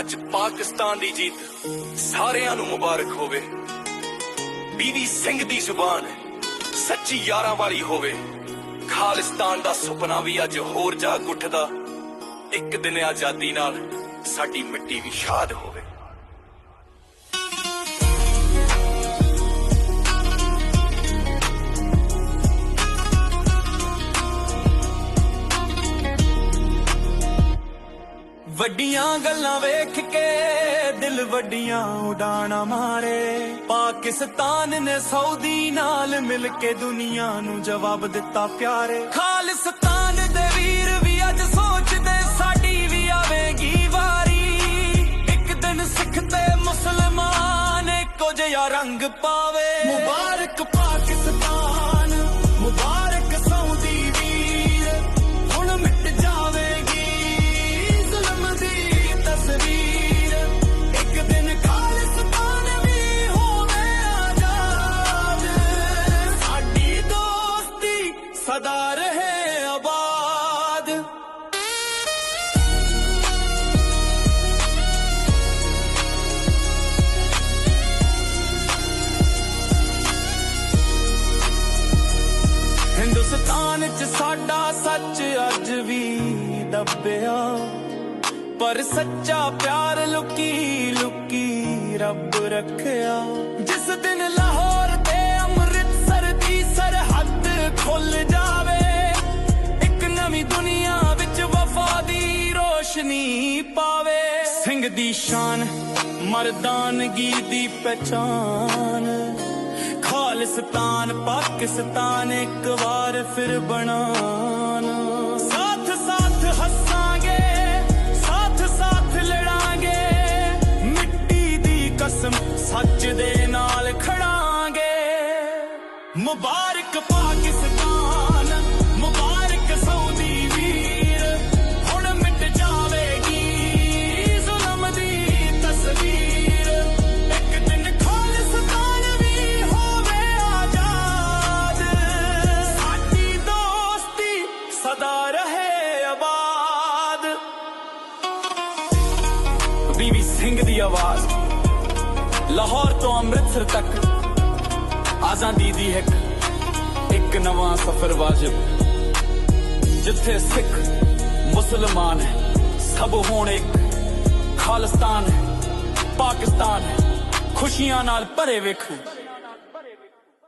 ਅੱਜ ਪਾਕਿਸਤਾਨ ਦੀ ਜੀਤ ਸਾਰਿਆਂ ਨੂੰ ਮੁਬਾਰਕ ਹੋਵੇ। ਬੀਵੀ ਸਿੰਘ ਦੀ ਜ਼ੁਬਾਨ ਸੱਚੀ ਯਾਰਾਂ ਵਾਲੀ ਹੋਵੇ। ਖਾਲਿਸਤਾਨ ਦਾ ਸੁਪਨਾ ਵੀ ਅੱਜ ਹੋਰ ਜਾਗ ਉੱਠਦਾ। ਇੱਕ ਦਿਨ ਆਜ਼ਾਦੀ ਨਾਲ ਸਾਡੀ ਮਿੱਟੀ ਵੀ ਸ਼ਾਦ ਹੋਵੇ। ਵੱਡੀਆਂ ਗੱਲਾਂ ਵੇਖ ਕੇ ਦਿਲ ਵੱਡੀਆਂ ਉਡਾਣਾ ਮਾਰੇ। ਪਾਕਿਸਤਾਨ ਨੇ ਸਾਊਦੀ ਨਾਲ ਮਿਲ ਕੇ ਦੁਨੀਆ ਨੂੰ ਜਵਾਬ ਦਿੱਤਾ ਪਿਆਰੇ। ਖਾਲਿਸਤਾਨ ਦੇ ਵੀਰ ਵੀ ਅੱਜ ਸੋਚਦੇ ਸਾਡੀ ਵੀ ਆਵੇਗੀ ਵਾਰੀ। ਇੱਕ ਦਿਨ ਸਿੱਖ ਤੇ ਮੁਸਲਮਾਨ ਇੱਕੋ ਜਿਹਾ ਰੰਗ ਪਾਵੇ। ਮੁਬਾਰਕ ਪਾਕਿਸਤਾਨ, ਮੁਬਾਰਕ ਸਾਊਦੀ ਵੀਰ। ਹੁਣ ਮਿਟ ਜਾਵੇਗੀ ਤਸਵੀਰ। ਇੱਕ ਦਿਨ ਖਾਲਿਸਤਾਨ ਵੀ ਹੋਵੇ ਆਜ਼ਾਦ। ਸਾਡੀ ਦੋਸਤੀ ਸਦਾ ਰਹੇ ਆਬਾਦ। ਹਿੰਦੁਸਤਾਨ ਚ ਸਾਡਾ ਸੱਚ ਅੱਜ ਵੀ ਦੱਬਿਆ। ਪਰ ਸੱਚਾ ਪਿਆਰ ਲੁਕੀ ਲੁਕੀ ਰੱਬ ਰੱਖਿਆ। ਜਿਸ ਦਿਨ ਲਾਹੌਰ ਤੇ ਅੰਮ੍ਰਿਤਸਰ ਦੀ ਸਰਹੱਦ ਖੁੱਲ ਜਾਵੇ। ਇੱਕ ਨਵੀਂ ਦੁਨੀਆ ਵਿੱਚ ਵਫਾ ਦੀ ਰੋਸ਼ਨੀ ਪਾਵੇ। ਸਿੰਘ ਦੀ ਸ਼ਾਨ, ਮਰਦਾਨਗੀ ਦੀ ਪਹਿਚਾਨ। ਖਾਲਿਸਤਾਨ ਪਾਕਿਸਤਾਨ ਇੱਕ ਵਾਰ ਫਿਰ ਬਣਾਉਣ। ਸਾਥ ਸਾਥ ਹੱਸਾਂਗੇ, ਸਾਥ ਲੜਾਂਗੇ। ਮਿੱਟੀ ਦੀ ਕਸਮ ਸੱਚ ਦੇ ਨਾਲ ਖੜਾਂਗੇ। ਮੁਬਾਰਕ ਪਾਕਿਸਤਾਨ, ਮੁਬਾਰਕ ਸਾਊਦੀ ਵੀਰ। ਹੁਣ ਮਿਟ ਜਾਵੇਗੀ ਜ਼ੁਲਮ ਦੀ ਤਸਵੀਰ। ਇੱਕ ਦਿਨ ਖਾਲਿਸਤਾਨ ਵੀ ਹੋਵੇ ਆਜ਼ਾਦ। ਸਾਡੀ ਦੋਸਤੀ ਸਦਾ ਰਹੇ ਆਬਾਦ। ਬੀਵੀ ਸਿੰਘ ਦੀ ਆਵਾਜ਼, ਲਾਹੌਰ ਤੋਂ ਅੰਮ੍ਰਿਤਸਰ ਤੱਕ ਆਜ਼ਾਦੀ ਦੀ ਇੱਕ ਨਵਾਂ ਸਫ਼ਰ ਵਾਜਿਬ। ਜਿੱਥੇ ਸਿੱਖ ਮੁਸਲਮਾਨ ਸਭ ਹੋਣ ਇੱਕ। ਖਾਲਿਸਤਾਨ ਪਾਕਿਸਤਾਨ ਖੁਸ਼ੀਆਂ ਨਾਲ ਭਰੇ ਵੇਖੋ।